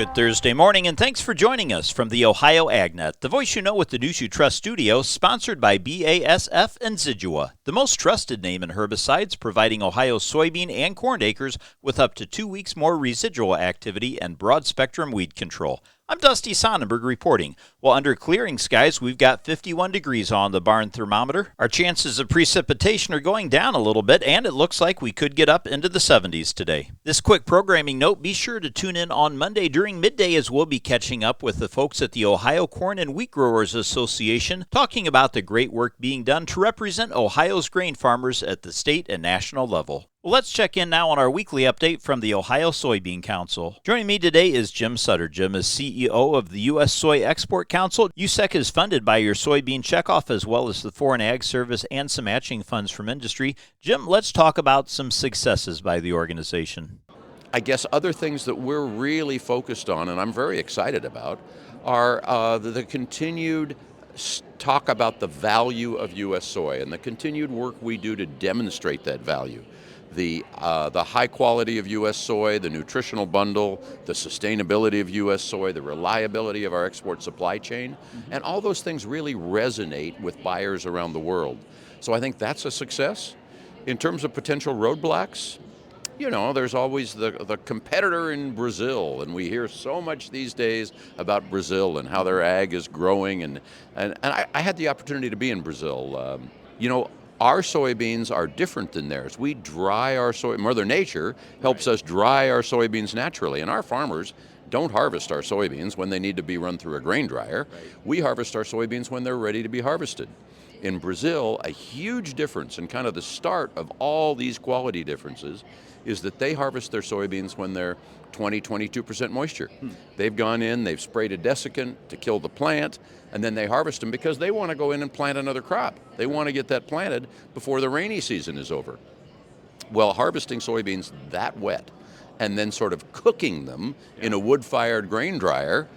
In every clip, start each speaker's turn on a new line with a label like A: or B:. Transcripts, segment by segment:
A: Good Thursday morning, and thanks for joining us from the Ohio AgNet, the voice you know with the news you trust studio, sponsored by BASF and Zidua, the most trusted name in herbicides, providing Ohio's soybean and corn acres with up to 2 weeks more residual activity and broad-spectrum weed control. I'm Dusty Sonnenberg reporting. Well, under clearing skies, we've got 51 degrees on the barn thermometer. Our chances of precipitation are going down a little bit, and it looks like we could get up into the 70s today. This quick programming note, be sure to tune in on Monday during midday as we'll be catching up with the folks at the Ohio Corn and Wheat Growers Association, talking about the great work being done to represent Ohio's grain farmers at the state and national level. Well, let's check in now on our weekly update from the Ohio Soybean Council. Joining me today is Jim Sutter. Jim is CEO of the U.S. Soy Export Council. USEC is funded by your soybean checkoff as well as the Foreign Ag Service and some matching funds from industry. Jim, let's talk about some successes by the organization.
B: I guess other things that we're really focused on, and I'm very excited about, are the continued talk about the value of U.S. soy and the continued work we do to demonstrate that value. The high quality of U.S. soy, the nutritional bundle, the sustainability of U.S. soy, the reliability of our export supply chain, and all those things really resonate with buyers around the world. So I think that's a success. In terms of potential roadblocks, you know, there's always the competitor in Brazil, and we hear so much these days about Brazil and how their ag is growing, and I had the opportunity to be in Brazil. Our soybeans are different than theirs. We dry our soy. Mother Nature helps us dry our soybeans naturally, and our farmers don't harvest our soybeans when they need to be run through a grain dryer. We harvest our soybeans when they're ready to be harvested. In Brazil, a huge difference and kind of the start of all these quality differences is that they harvest their soybeans when they're 22% moisture. They've gone in, they've sprayed a desiccant to kill the plant, and then they harvest them because they want to go in and plant another crop. They want to get that planted before the rainy season is over. Well, harvesting soybeans that wet and then sort of cooking them in a wood-fired grain dryer,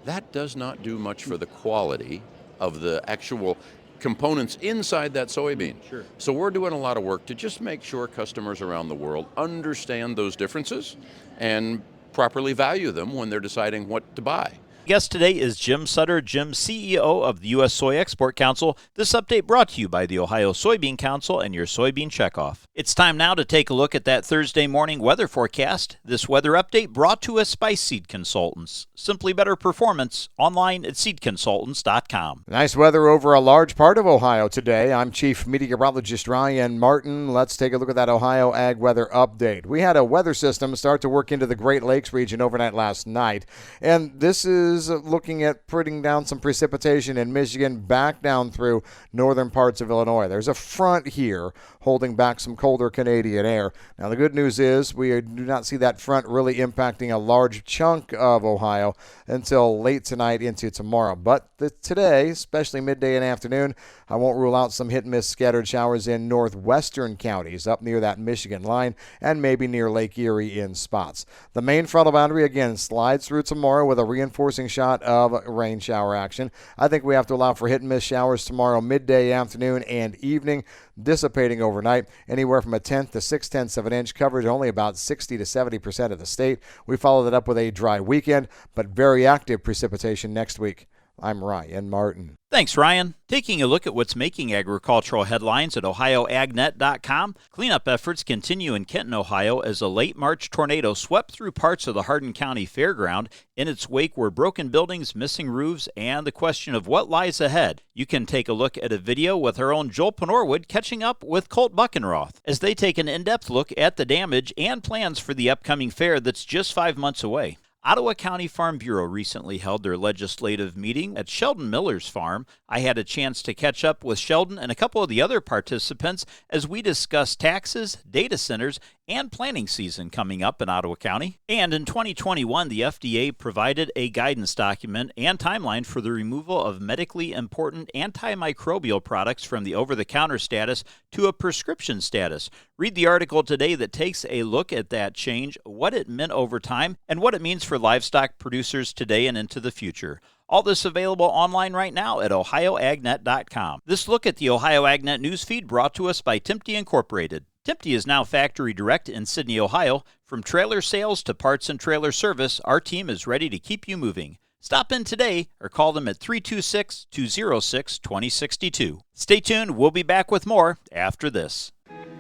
B: that does not do much for the quality of the actual components inside that soybean.
A: Sure.
B: So we're doing a lot of work to just make sure customers around the world understand those differences and properly value them when they're deciding what to buy.
A: Guest today is Jim Sutter. Jim, CEO of the U.S. Soy Export Council. This update brought to you by the Ohio Soybean Council and your soybean checkoff. It's time now to take a look at that Thursday morning weather forecast. This weather update brought to us by Seed Consultants. Simply better performance online at seedconsultants.com.
C: Nice weather over a large part of Ohio today. I'm Chief Meteorologist Ryan Martin. Let's take a look at that Ohio Ag weather update. We had a weather system start to work into the Great Lakes region overnight last night, and this is looking at putting down some precipitation in Michigan back down through northern parts of Illinois. There's a front here holding back some colder Canadian air. Now, the good news is we do not see that front really impacting a large chunk of Ohio until late tonight into tomorrow. But today, especially midday and afternoon, I won't rule out some hit-and-miss scattered showers in northwestern counties up near that Michigan line and maybe near Lake Erie in spots. The main frontal boundary, again, slides through tomorrow with a reinforcing shot of rain shower action. I think we have to allow for hit-and-miss showers tomorrow midday, afternoon, and evening, dissipating overnight, anywhere from a tenth to 6/10 of an inch, coverage only about 60 to 70% of the state. We follow that up with a dry weekend, but very active precipitation next week. I'm Ryan Martin.
A: Thanks, Ryan. Taking a look at what's making agricultural headlines at OhioAgNet.com, cleanup efforts continue in Kenton, Ohio, as a late March tornado swept through parts of the Hardin County Fairground. In its wake were broken buildings, missing roofs, and the question of what lies ahead. You can take a look at a video with our own Joel Panorwood catching up with Colt Buckenroth as they take an in-depth look at the damage and plans for the upcoming fair that's just 5 months away. Ottawa County Farm Bureau recently held their legislative meeting at Sheldon Miller's farm. I had a chance to catch up with Sheldon and a couple of the other participants as we discussed taxes, data centers, and planting season coming up in Ottawa County. And in 2021, the FDA provided a guidance document and timeline for the removal of medically important antimicrobial products from the over-the-counter status to a prescription status. Read the article today that takes a look at that change, what it meant over time, and what it means for livestock producers today and into the future. All this available online right now at OhioAgNet.com. This look at the Ohio AgNet newsfeed brought to us by Timty Incorporated. Timpte is now factory direct in Sydney, Ohio. From trailer sales to parts and trailer service, our team is ready to keep you moving. Stop in today or call them at 326-206-2062. Stay tuned. We'll be back with more after this.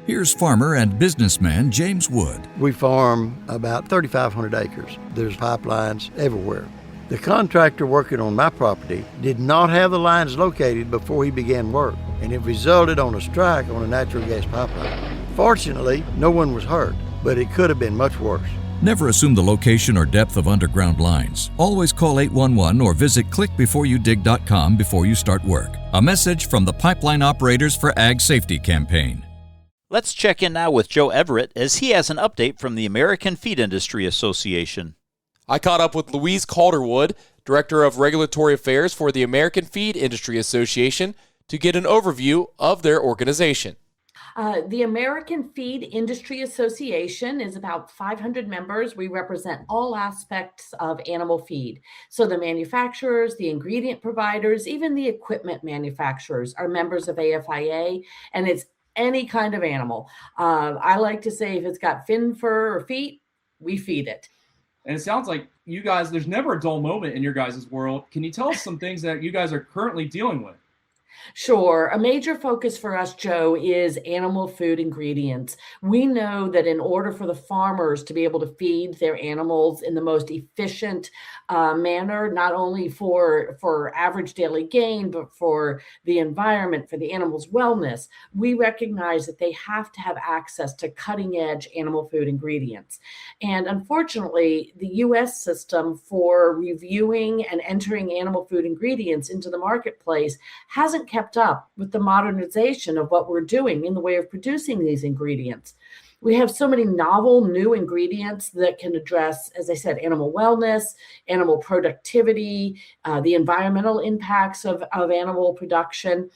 D: Here's farmer and businessman James Wood.
E: We farm about 3,500 acres. There's pipelines everywhere. The contractor working on my property did not have the lines located before he began work, and it resulted on a strike on a natural gas pipeline. Fortunately, no one was hurt, but it could have been much worse.
D: Never assume the location or depth of underground lines. Always call 811 or visit clickbeforeyoudig.com before you start work. A message from the Pipeline Operators for Ag Safety campaign.
A: Let's check in now with Joe Everett as he has an update from the American Feed Industry Association.
F: I caught up with Louise Calderwood, Director of Regulatory Affairs for the American Feed Industry Association, to get an overview of their organization.
G: The American Feed Industry Association is about 500 members. We represent all aspects of animal feed. So the manufacturers, the ingredient providers, even the equipment manufacturers are members of AFIA, and it's any kind of animal. I like to say if it's got fin, fur, or feet, we feed it.
H: And it sounds like you guys, there's never a dull moment in your guys' world. Can you tell us some things that you guys are currently dealing with?
G: Sure. A major focus for us, Joe, is animal food ingredients. We know that in order for the farmers to be able to feed their animals in the most efficient manner, not only for average daily gain, but for the environment, for the animal's wellness, we recognize that they have to have access to cutting-edge animal food ingredients. And unfortunately, the U.S. system for reviewing and entering animal food ingredients into the marketplace hasn't kept up with the modernization of what we're doing in the way of producing these ingredients. We have so many novel new ingredients that can address, as I said, animal wellness, animal productivity, the environmental impacts of animal production,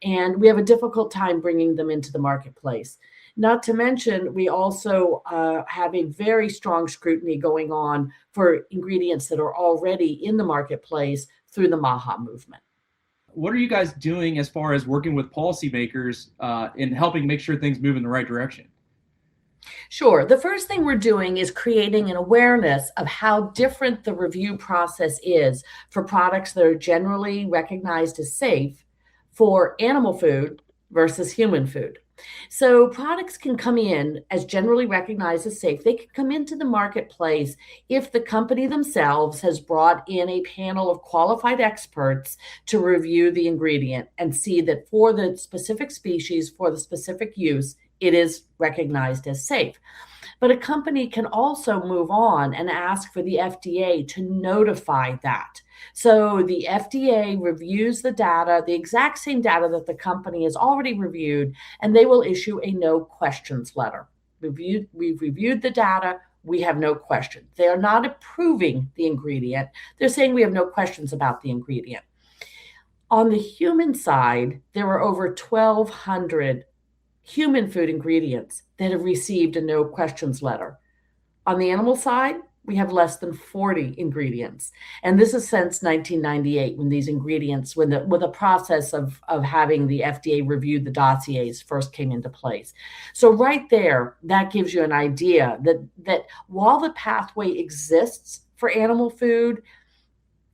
G: and we have a difficult time bringing them into the marketplace. Not to mention, we also have a very strong scrutiny going on for ingredients that are already in the marketplace through the MAHA movement.
H: What are you guys doing as far as working with policymakers in helping make sure things move in the right direction?
G: Sure. The first thing we're doing is creating an awareness of how different the review process is for products that are generally recognized as safe for animal food versus human food. So products can come in as generally recognized as safe. They can come into the marketplace if the company themselves has brought in a panel of qualified experts to review the ingredient and see that for the specific species, for the specific use, it is recognized as safe. But a company can also move on and ask for the FDA to notify that. So the FDA reviews the data, the exact same data that the company has already reviewed, and they will issue a no questions letter. We've reviewed the data. We have no questions. They are not approving the ingredient. They're saying we have no questions about the ingredient. On the human side, there are over 1,200 human food ingredients that have received a no questions letter. On the animal side, we have less than 40 ingredients. And this is since 1998 when these ingredients, when the process of having the FDA review the dossiers first came into place. So right there, that gives you an idea that while the pathway exists for animal food,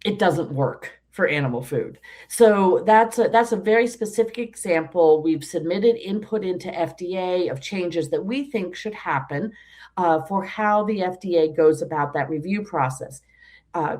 G: it doesn't work for animal food. So that's a very specific example. We've submitted input into FDA of changes that we think should happen for how the FDA goes about that review process,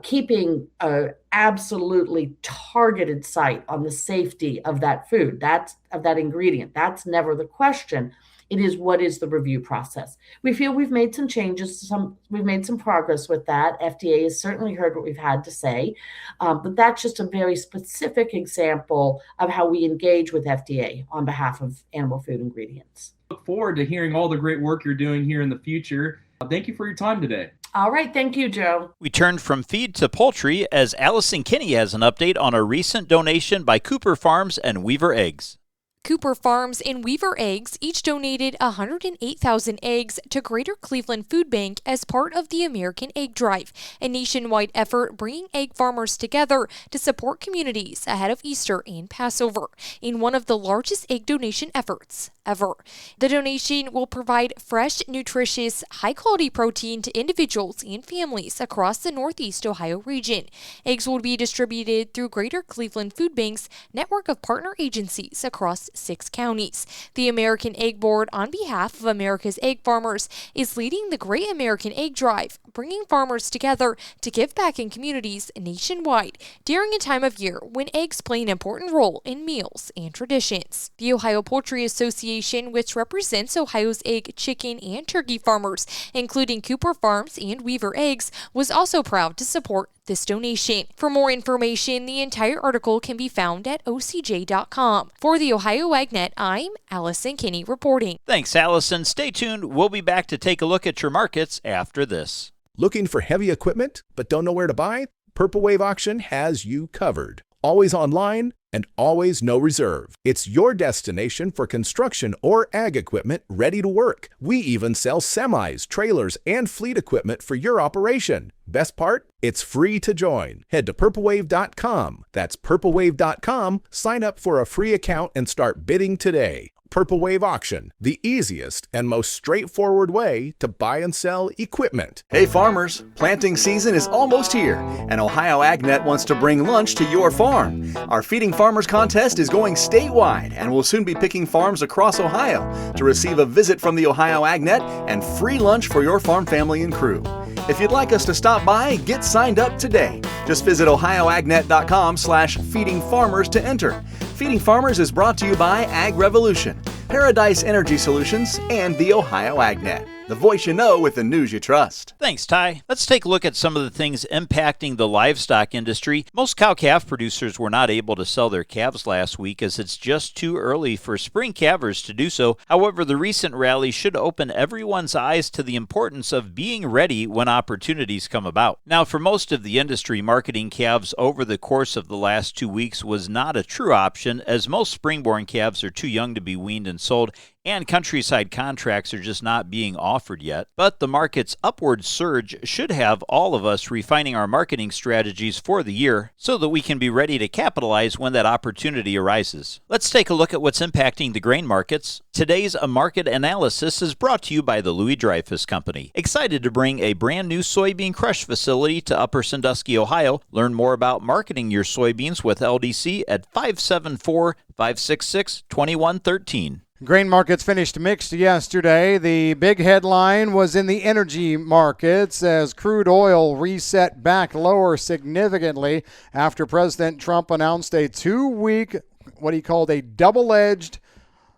G: keeping an absolutely targeted sight on the safety of that food, of that ingredient. That's never the question. It is what is the review process. We feel we've made some changes, we've made some progress with that. FDA has certainly heard what we've had to say, but that's just a very specific example of how we engage with FDA on behalf of animal food ingredients.
H: Look forward to hearing all the great work you're doing here in the future. Thank you for your time today.
G: All right. Thank you, Joe.
A: We turned from feed to poultry as Allison Kinney has an update on a recent donation by Cooper Farms and Weaver Eggs.
I: Cooper Farms and Weaver Eggs each donated 108,000 eggs to Greater Cleveland Food Bank as part of the American Egg Drive, a nationwide effort bringing egg farmers together to support communities ahead of Easter and Passover, in one of the largest egg donation efforts ever. The donation will provide fresh, nutritious, high-quality protein to individuals and families across the Northeast Ohio region. Eggs will be distributed through Greater Cleveland Food Bank's network of partner agencies across 6 counties. The American Egg Board, on behalf of America's egg farmers, is leading the Great American Egg Drive, bringing farmers together to give back in communities nationwide during a time of year when eggs play an important role in meals and traditions. The Ohio Poultry Association, which represents Ohio's egg, chicken, and turkey farmers, including Cooper Farms and Weaver Eggs, was also proud to support this donation. For more information, the entire article can be found at ocj.com. For the Ohio AgNet, I'm Allison Kinney reporting.
A: Thanks, Allison. Stay tuned. We'll be back to take a look at your markets after this.
J: Looking for heavy equipment but don't know where to buy? Purple Wave Auction has you covered. Always online and always no reserve. It's your destination for construction or ag equipment ready to work. We even sell semis, trailers, and fleet equipment for your operation. Best part? It's free to join. Head to purplewave.com. That's purplewave.com. Sign up for a free account and start bidding today. Purple Wave Auction, the easiest and most straightforward way to buy and sell equipment.
K: Hey farmers, planting season is almost here, and Ohio AgNet wants to bring lunch to your farm. Our Feeding Farmers contest is going statewide, and we'll soon be picking farms across Ohio to receive a visit from the Ohio AgNet and free lunch for your farm family and crew. If you'd like us to stop by, get signed up today. Just visit ohioagnet.com/feedingfarmers to enter. Feeding Farmers is brought to you by Ag Revolution, Paradise Energy Solutions, and the Ohio AgNet. The voice you know with the news you trust.
A: Thanks, Ty. Let's take a look at some of the things impacting the livestock industry. Most cow-calf producers were not able to sell their calves last week as it's just too early for spring calvers to do so. However, the recent rally should open everyone's eyes to the importance of being ready when opportunities come about. Now, for most of the industry, marketing calves over the course of the last 2 weeks was not a true option, as most spring-born calves are too young to be weaned and sold, and countryside contracts are just not being offered yet. But the market's upward surge should have all of us refining our marketing strategies for the year so that we can be ready to capitalize when that opportunity arises. Let's take a look at what's impacting the grain markets. Today's market analysis is brought to you by the Louis Dreyfus Company. Excited to bring a brand new soybean crush facility to Upper Sandusky, Ohio. Learn more about marketing your soybeans with LDC at 574-566-2113.
C: Grain markets finished mixed yesterday. The big headline was in the energy markets as crude oil reset back lower significantly after President Trump announced a 2-week, what he called a double-edged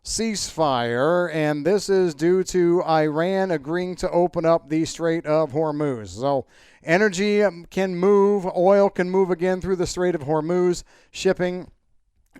C: ceasefire, and this is due to Iran agreeing to open up the Strait of Hormuz. So energy can move, oil can move again through the Strait of Hormuz. Shipping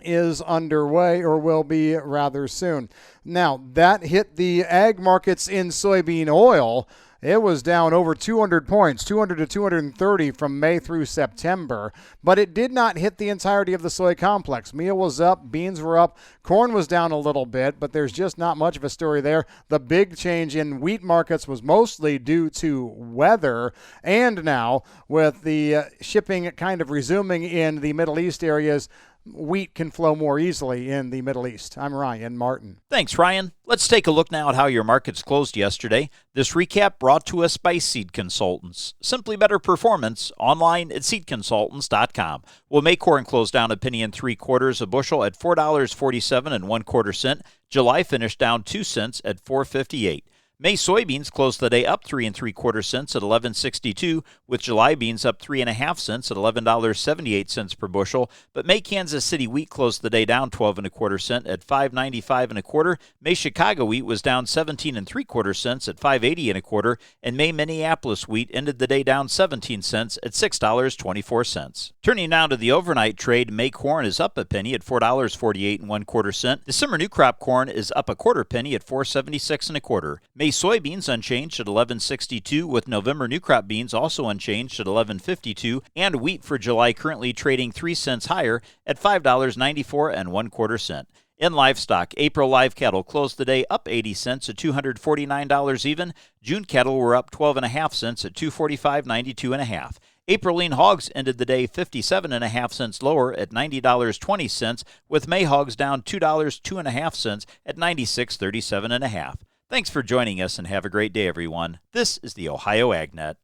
C: is underway, or will be rather soon. Now, that hit the ag markets in soybean oil. It was down over 200 points, 200 to 230 from May through September, but it did not hit the entirety of the soy complex. Meal was up, beans were up, corn was down a little bit, but there's just not much of a story there. The big change in wheat markets was mostly due to weather, and now with the shipping kind of resuming in the Middle East areas, wheat can flow more easily in the Middle East. I'm Ryan Martin.
A: Thanks, Ryan. Let's take a look now at how your markets closed yesterday. This recap brought to us by Seed Consultants. Simply better performance online at seedconsultants.com. Well, May corn closed down a penny and 3/4 a bushel at $4.47 1/4 cents. July finished down 2 cents at $4.58. May soybeans closed the day up 3 3/4 cents at $11.62, with July beans up 3 1/2 cents at $11.78 per bushel. But May Kansas City wheat closed the day down 12 1/4 cents at $5.95 1/4. May Chicago wheat was down 17 3/4 cents at $5.80 1/4, and May Minneapolis wheat ended the day down 17 cents at $6.24. Turning now to the overnight trade, May corn is up a penny at $4.48 1/4 cents. December new crop corn is up a 1/4 penny at $4.76 1/4. May soybeans unchanged at $11.62, with November new crop beans also unchanged at $11.52, and wheat for July currently trading 3 cents higher at $5.94 1/4 cents. In livestock, April live cattle closed the day up 80 cents at $249 even. June cattle were up 12.5 cents at $245.92.5. April lean hogs ended the day 57.5 cents lower at $90.20, with May hogs down $2.02.5 at $96.37.5. Thanks for joining us and have a great day, everyone. This is the Ohio AgNet.